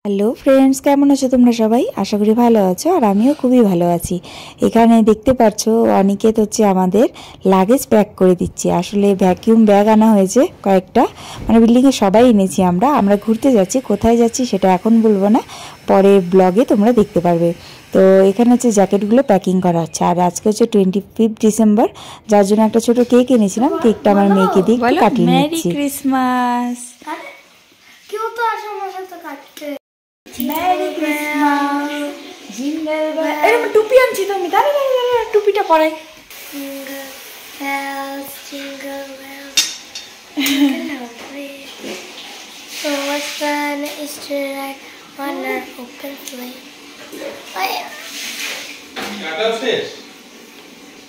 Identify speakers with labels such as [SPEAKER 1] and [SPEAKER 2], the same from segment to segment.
[SPEAKER 1] Hello friends, কেমন আছো তোমরা সবাই? আশা করি ভালো আছো, আর আমিও খুবই ভালো আছি। এখানে দেখতে পাচ্ছ অনিকেত হচ্ছে আমাদের লাগেজ প্যাক করে দিচ্ছে। আসলে ভ্যাকিউম ব্যাগ আনা হয়েছে কয়েকটা, মানে বিল্ডিংয়ে সবাই এনেছি। আমরা ঘুরতে যাচ্ছি, কোথায় যাচ্ছি সেটা এখন বলবো না, পরে ব্লগে তোমরা দেখতে পারবে। তো এখানে হচ্ছে জ্যাকেটগুলো প্যাকিং করা হচ্ছে। আর আজকে হচ্ছে 25 ডিসেম্বর, যার জন্য একটা ছোট কেক এনেছিলাম। কেকটা আমার মেয়েকে দিয়ে একটু কাটিয়ে নিচ্ছি। Merry Christmas.
[SPEAKER 2] কেউ তো আসে আমার সাথে কাটতে।
[SPEAKER 1] Merry Christmas, jingle bell. এরকম টুপি আনছি তো আমি, দাঁড়া টুপিটা পরাই।
[SPEAKER 2] Jingle bells, jingle bells, jingle all the way. So much fun is to ride on an open sleigh.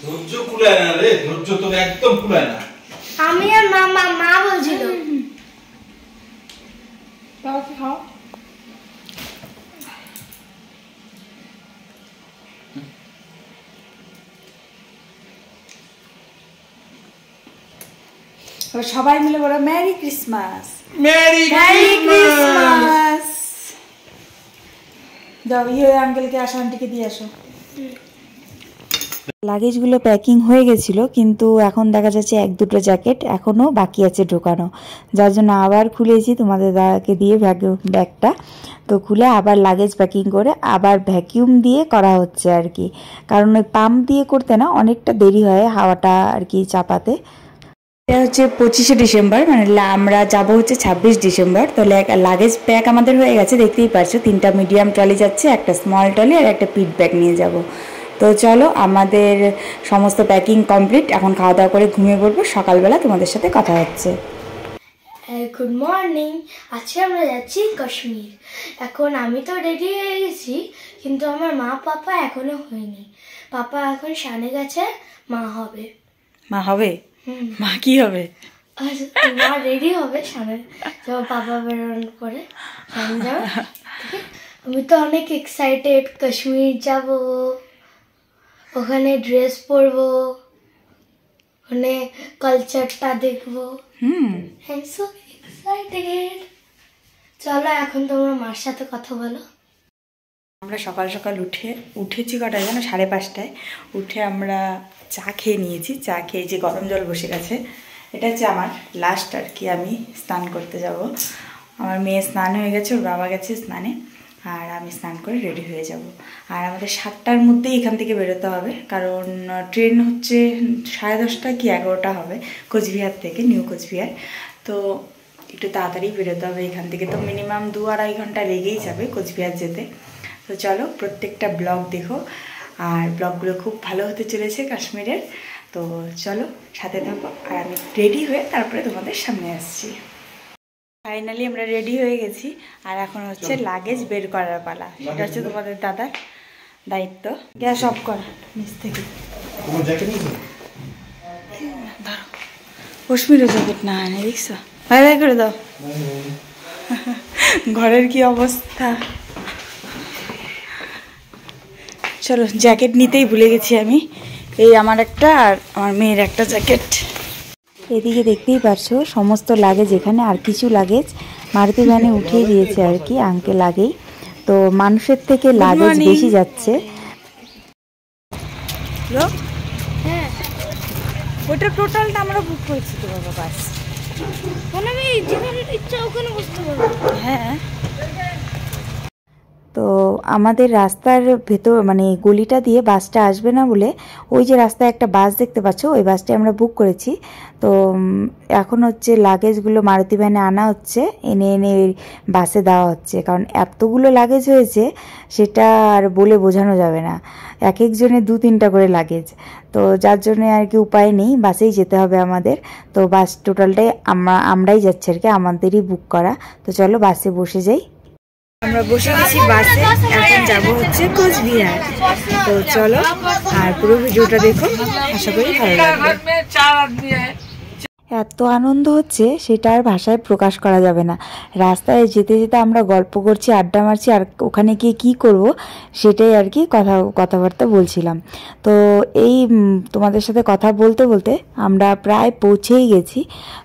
[SPEAKER 3] ধৈর্য কুলায় না রে, ধৈর্য তো একদম কুলায় না।
[SPEAKER 2] আমি আর মা বলছিল
[SPEAKER 1] বাবা কি খাও? সবাই মিলে বলো মেরি ক্রিসমাস।
[SPEAKER 3] Merry Christmas.
[SPEAKER 1] যাও আঙ্কেলকে আসো, আন্টিকে দিয়ে আসো। লাগেজগুলো প্যাকিং হয়ে গেছিল, কিন্তু এখন দেখা যাচ্ছে এক দুটো জ্যাকেট এখনও বাকি আছে ঢোকানো, যার জন্য আবার খুলেছি তোমাদের দাদাকে দিয়ে ব্যাগটা। তো খুলে আবার লাগেজ প্যাকিং করে আবার ভ্যাকিউম দিয়ে করা হচ্ছে আর কি, কারণ ওই পাম্প দিয়ে করতে না অনেকটা দেরি হয় হাওয়াটা আর কি চাপাতে। এটা হচ্ছে 25শে ডিসেম্বর, মানে আমরা যাব হচ্ছে 26 ডিসেম্বর। তো লাগেজ প্যাক আমাদের হয়ে গেছে, দেখতেই পারছো। 3টা মিডিয়াম ট্রলি যাচ্ছে, একটা স্মল ট্রলি আর একটা পিট ব্যাগ নিয়ে যাব। তো চলো, আমাদের সমস্ত প্যাকিং কমপ্লিট। এখন খাওয়া দাওয়া করে ঘুমিয়ে পড়বো, সকালবেলা তোমাদের সাথে কথা হচ্ছে।
[SPEAKER 2] Good morning. আজকে আমরা যাচ্ছি কাশ্মীর। এখন আমি তো রেডি হয়ে গেছি, কিন্তু আমার মা পাপা এখনো হয়নি। পাপা এখন শানে গেছে, মা হবে।
[SPEAKER 1] মা হবে? মা কি হবে?
[SPEAKER 2] আর মা রেডি হবে শানে, যখন পাপা বেরোনোর পরে শানে যাবে। আমি তো অনেক এক্সাইটেড, কাশ্মীর যাব, ওখানে ড্রেস পরবো, ওখানে কালচারটা দেখবো। I am so excited. চলো এখন তোমরা মার সাথে কথা বলো।
[SPEAKER 1] আমরা সকাল সকাল উঠেছি কটায় জানো? 5:30টায় উঠে আমরা চা খেয়ে নিয়েছি। চা খেয়ে যে গরম জল বসে গেছে, এটা হচ্ছে আমার লাস্ট আর কি। আমি স্নান করতে যাব। আমার মেয়ে স্নান হয়ে গেছে, ওর বাবা গেছে স্নানে, আর আমি স্নান করে রেডি হয়ে যাব। আর আমাদের 7টার মধ্যেই এখান থেকে বেরোতে হবে, কারণ ট্রেন হচ্ছে 10:30 কি 11টা হবে কোচবিহার থেকে, নিউ কোচবিহার। তো একটু তাড়াতাড়ি বেরোতে হবে এখান থেকে। তো মিনিমাম 2-2.5 ঘন্টা লেগেই যাবে কোচবিহার যেতে। তো চলো, প্রত্যেকটা ব্লগ দেখো, আর ব্লগগুলো খুব ভালো হতে চলেছে কাশ্মীরের। তো চলো সাথে থাকো, আর আমি রেডি হয়ে তারপরে তোমাদের সামনে আসছি। ফাইনালি আমরা রেডি হয়ে গেছি, আর এখন হচ্ছে লাগেজ বের করার পালা। সেটা হচ্ছে তোমাদের দাদার দায়িত্ব। গ্যাস অফ করা নিচ থেকে। ধরো, কাশ্মীরের জ্যাকেট না আনে, দেখছো? ভাই ভাই করে দাও। ঘরের কি অবস্থা। চলো, জ্যাকেট নিতেই ভুলে গেছি আমি। এই আমার একটা আর আমার মেয়ের একটা জ্যাকেট। এদিকে দেখতেই পারছো সমস্ত লাগেজ এখানে, আর কিছু লাগেজ মারুতি ভ্যানে উঠিয়ে দিয়েছে আর কি আঙ্কেল আগেই। তো মানুষের থেকে লাগেজ বেশি যাচ্ছে।
[SPEAKER 2] হ্যাঁ,
[SPEAKER 1] ওটা টোটালটা আমরা বুক করেছি তো বাবা, বাস।
[SPEAKER 2] আমি যেখানে ইচ্ছা ওখানে বসতে পারবো।
[SPEAKER 1] হ্যাঁ, তো আমাদের রাস্তার ভেতর মানে গলিটা দিয়ে বাসটা আসবে না বলে ওই যে রাস্তায় একটা বাস দেখতে পাচ্ছ, ওই বাসটা আমরা বুক করেছি। তো এখন হচ্ছে লাগেজগুলো মারুতি ভ্যানে আনা হচ্ছে, এনে এনে বাসে দেওয়া হচ্ছে। কারণ এতগুলো লাগেজ হয়েছে, সেটা আর বলে বোঝানো যাবে না। এক একজনের 2-3টা করে লাগেজ, তো যার জন্য আর কি উপায় নেই, বাসেই যেতে হবে আমাদের। তো বাস টোটালটাই আমরাই যাচ্ছি আর কি, আমাদেরই বুক করা। তো চলো বাসে বসে যাই। আমরা বসে গেছি বাসে, এখন যাব হচ্ছে কোচবিহার। তো চলো, আর পুরো ভিডিওটা দেখো, আশা করি ভালো লাগবে। এত আনন্দ হচ্ছে সেটা আর ভাষায় প্রকাশ করা যাবে না। রাস্তায় যেতে যেতে আমরা গল্প করছি, আড্ডা মারছি, আর ওখানে গিয়ে কী করব সেটাই আর কি কথাবার্তা বলছিলাম। তো এই তোমাদের সাথে কথা বলতে বলতে আমরা প্রায় পৌঁছেই গেছি।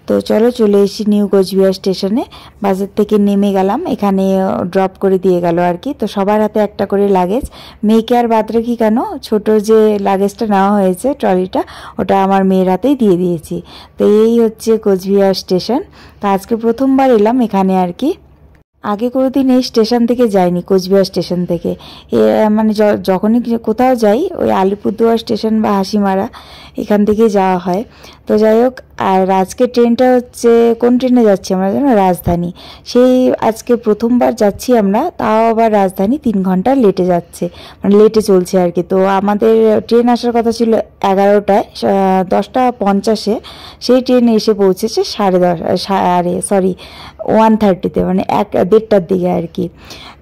[SPEAKER 1] তো চলো চলে এসেছি নিউ কোচবিহার স্টেশনে। বাজার থেকে নেমে গেলাম, এখানে ড্রপ করে দিয়ে গেল আর কি। তো সবার হাতে একটা করে লাগেজ, মেয়েকে আর বাদ রেখি কেন, ছোট যে লাগেজটা নেওয়া হয়েছে ট্রলিটা, ওটা আমার মেয়ের হাতেই দিয়ে দিয়েছি। তো এই হচ্ছে কোচবিহার স্টেশন। তো আজকে প্রথমবার এলাম এখানে আর কি। আগে কোনোদিন এই স্টেশন থেকে যাইনি, কোচবিহার স্টেশন থেকে। মানে যখনই কোথাও যাই ওই আলিপুরদুয়ার স্টেশন বা হাসিমারা এখান থেকে যাওয়া হয়। তো যাই হোক, আর আজকে ট্রেনটা হচ্ছে কোন ট্রেনে যাচ্ছি আমরা জানো, রাজধানী। সেই আজকে প্রথমবার যাচ্ছি আমরা, তাও আবার রাজধানী 3 ঘন্টা লেটে যাচ্ছে, মানে লেটে চলছে আর কি। তো আমাদের ট্রেন আসার কথা ছিল 11টায়, 10:50-এ। সেই ট্রেন এসে পৌঁছেছে 1:30-তে, মানে 1:30টার দিকে আর কি।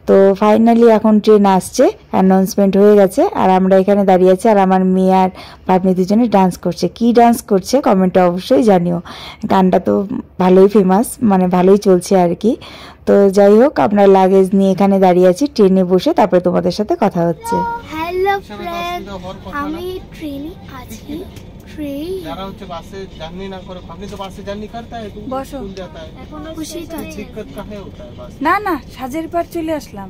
[SPEAKER 1] তো ফাইনালি এখন ট্রেন আসছে, অ্যানাউন্সমেন্ট হয়ে গেছে, আর আমরা এখানে দাঁড়িয়ে আছি। আর আমার মেয়ে আর ভাগ্নি দুজনে ডান্স করছে। কি ডান্স করছে কমেন্টে অবশ্যই জানিও। গানটা তো ভালোই ফেমাস, মানে ভালোই চলছে আর কি। তো যাই হোক, আমরা লাগেজ নিয়ে এখানে দাঁড়িয়ে আছি, ট্রেনে বসে তারপরে তোমাদের সাথে কথা হচ্ছে।
[SPEAKER 2] হ্যালো ফ্রেন্ড, আমি ট্রেনে আছি।
[SPEAKER 4] যারা হচ্ছে বাসে জার্নি না করে, আপনি তো বাসে জার্নি করতে হয়,
[SPEAKER 1] বসো।
[SPEAKER 4] স্কুল जाता है,
[SPEAKER 2] এখনো খুশি তো আছে।
[SPEAKER 4] दिक्कत काहे होता है बस?
[SPEAKER 1] না না, সাজের পার চলে আসলাম।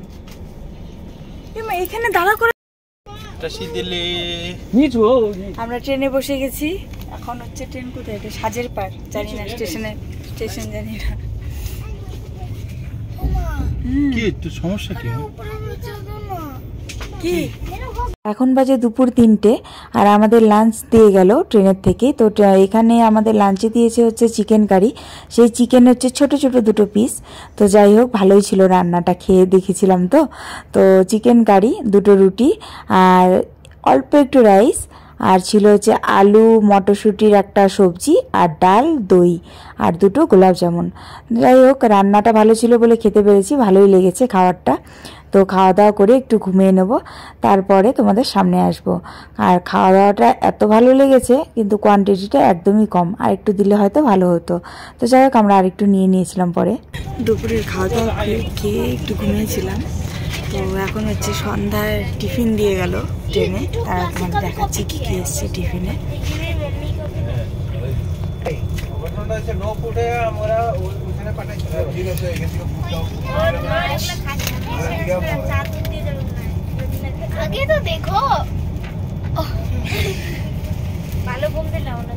[SPEAKER 1] এখানে দাঁড়া করে
[SPEAKER 4] দিল্লি
[SPEAKER 1] আমরা ট্রেনে বসে গেছি। এখন হচ্ছে ট্রেন কোথায়, এটা সাজের পার, জানি না স্টেশন জানি না।
[SPEAKER 4] কি একটু সমস্যা কি?
[SPEAKER 1] কি এখন বাজে দুপুর 3টে, আর আমাদের লাঞ্চ দিয়ে গেল ট্রেনের থেকে। তো এখানে আমাদের লাঞ্চে দিয়েছে হচ্ছে চিকেন কারি। সেই চিকেন হচ্ছে ছোট ছোট 2 পিস। তো যাই হোক, ভালোই ছিল রান্নাটা, খেয়ে দেখেছিলাম। তো চিকেন কারি, 2 রুটি, আর অল্প একটু রাইস, আর ছিল হচ্ছে আলু মটরশুঁটির একটা সবজি, আর ডাল, দই, আর 2 গোলাপ জামুন। যাই হোক, রান্নাটা ভালো ছিল বলে খেতে পেরেছি, ভালোই লেগেছে খাবারটা। তো খাওয়া দাওয়া করে একটু ঘুমিয়ে নেব, তারপরে তোমাদের সামনে আসব। আর খাওয়া দাওয়াটা এত ভালো লেগেছে, কিন্তু কোয়ান্টিটিটা একদমই কম, আর একটু দিলে হয়তো ভালো হতো। তো যাই হোক, আমরা আরেকটু নিয়ে নিয়েছিলাম পরে। দুপুরের খাওয়া দাওয়া খেয়ে একটু ঘুমিয়েছিলাম। তো এখন হচ্ছে সন্ধ্যার টিফিন দিয়ে গেল ট্রেনে, তারা তোমাদের দেখাচ্ছি কী কী এসছে টিফিনে।
[SPEAKER 2] আগে তো দেখো ভালো ঘুম দিলাম না।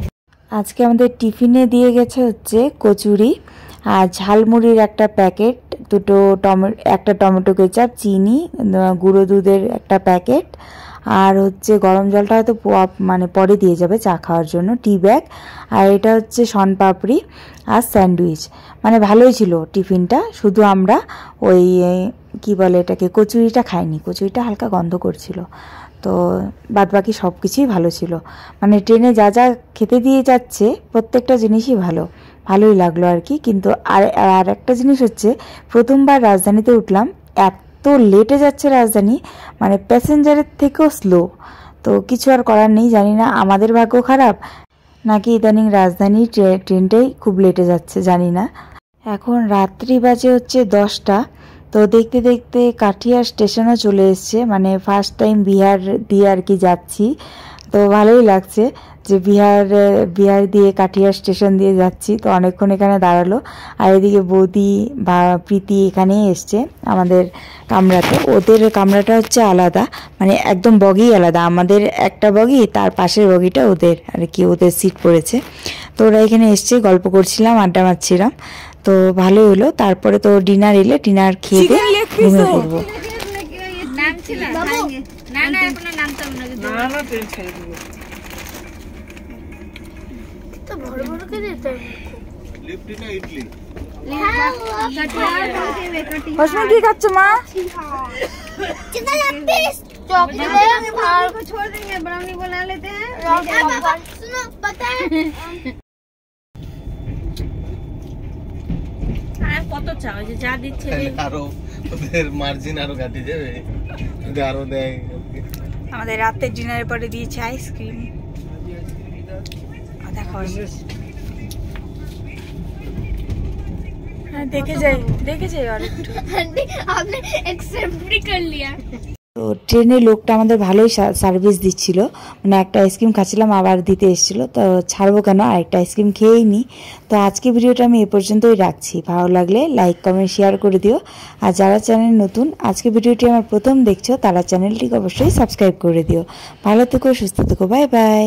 [SPEAKER 1] আজকে আমাদের টিফিনে দিয়ে গেছে হচ্ছে কচুরি আর ঝালমুড়ির একটা প্যাকেট, একটা টমেটো কেচাপ, চিনি, গুঁড়ো দুধের একটা প্যাকেট, আর হচ্ছে গরম জলটা হয়তো মানে পরে দিয়ে যাবে চা খাওয়ার জন্য, টি ব্যাগ, আর এটা হচ্ছে শনপাপড়ি আর স্যান্ডউইচ। মানে ভালোই ছিল টিফিনটা, শুধু আমরা ওই কি বলে এটাকে, কচুরিটা খাইনি, কচুরিটা হালকা গন্ধ করছিল। তো বাদবাকি সব কিছুই ভালো ছিল। মানে ট্রেনে যা যা খেতে দিয়ে যাচ্ছে প্রত্যেকটা জিনিসই ভালোই লাগলো আর কি। কিন্তু আর একটা জিনিস হচ্ছে, প্রথমবার রাজধানীতে উঠলাম, এত লেটে যাচ্ছে রাজধানী, মানে প্যাসেঞ্জারের থেকেও স্লো। তো কিছু আর করার নেই, জানি না আমাদের ভাগ্য খারাপ নাকি ইদানিং রাজধানী ট্রেনটাই খুব লেটে যাচ্ছে, জানি না। এখন রাত্রি বাজে হচ্ছে 10টা। তো দেখতে দেখতে কাঠিয়ার স্টেশনও চলে এসছে, মানে ফার্স্ট টাইম বিহার দিয়ে আর কি যাচ্ছি। তো ভালোই লাগছে যে বিহার দিয়ে কাঠিয়ার স্টেশন দিয়ে যাচ্ছি। তো অনেকক্ষণ এখানে দাঁড়ালো, আর এদিকে বৌদি বা প্রীতি এখানেই এসছে আমাদের কামরাতে। ওদের কামরাটা হচ্ছে আলাদা, মানে একদম বগি আলাদা, আমাদের একটা বগি, তার পাশের বগিটা ওদের আর কি, ওদের সিট পড়েছে। তো ওরা এখানে এসছে, গল্প করছিলাম, আড্ডা মারছিলাম। তো ভালোই হলো। তারপরে তো ডিনার এলে, ডিনার খেয়ে ঘুমিয়ে পড়বো।
[SPEAKER 2] তো বড় বড় করে দিতে
[SPEAKER 4] লিফট না ইডলি?
[SPEAKER 1] হসমি কি খাচ্ছ মা?
[SPEAKER 2] कितना लगते हैं चॉकलेट और को छोड़ देंगे, ब्राउनी बना लेते हैं। सुनो पता है
[SPEAKER 5] আর কত চাও, যে যা দিচ্ছে
[SPEAKER 4] আরো ওদের মার্জিন আরো কাটি যাবে, যদি আরো দেয়।
[SPEAKER 1] আমাদের রাতের ডিনারের পরে দিয়েছে আইসক্রিম। দেখো দেখে যাই আর একটু।
[SPEAKER 2] आंटी आपने एक्सेप्ट भी कर लिया।
[SPEAKER 1] তো ট্রেনের লোকটা আমাদের ভালোই সার্ভিস দিচ্ছিল, মানে একটা আইসক্রিম খাচ্ছিলাম আবার দিতে এসেছিলো, তো ছাড়বো কেন, আরেকটা আইসক্রিম খেয়েই নিই। তো আজকে ভিডিওটা আমি এ পর্যন্তই রাখছি। ভালো লাগলে লাইক কমেন্ট শেয়ার করে দিও। আর যারা চ্যানেল নতুন, আজকে ভিডিওটি আমার প্রথম দেখছো, তারা চ্যানেলটিকে অবশ্যই সাবস্ক্রাইব করে দিও। ভালো থেকো, সুস্থ থেকো, বাই বাই।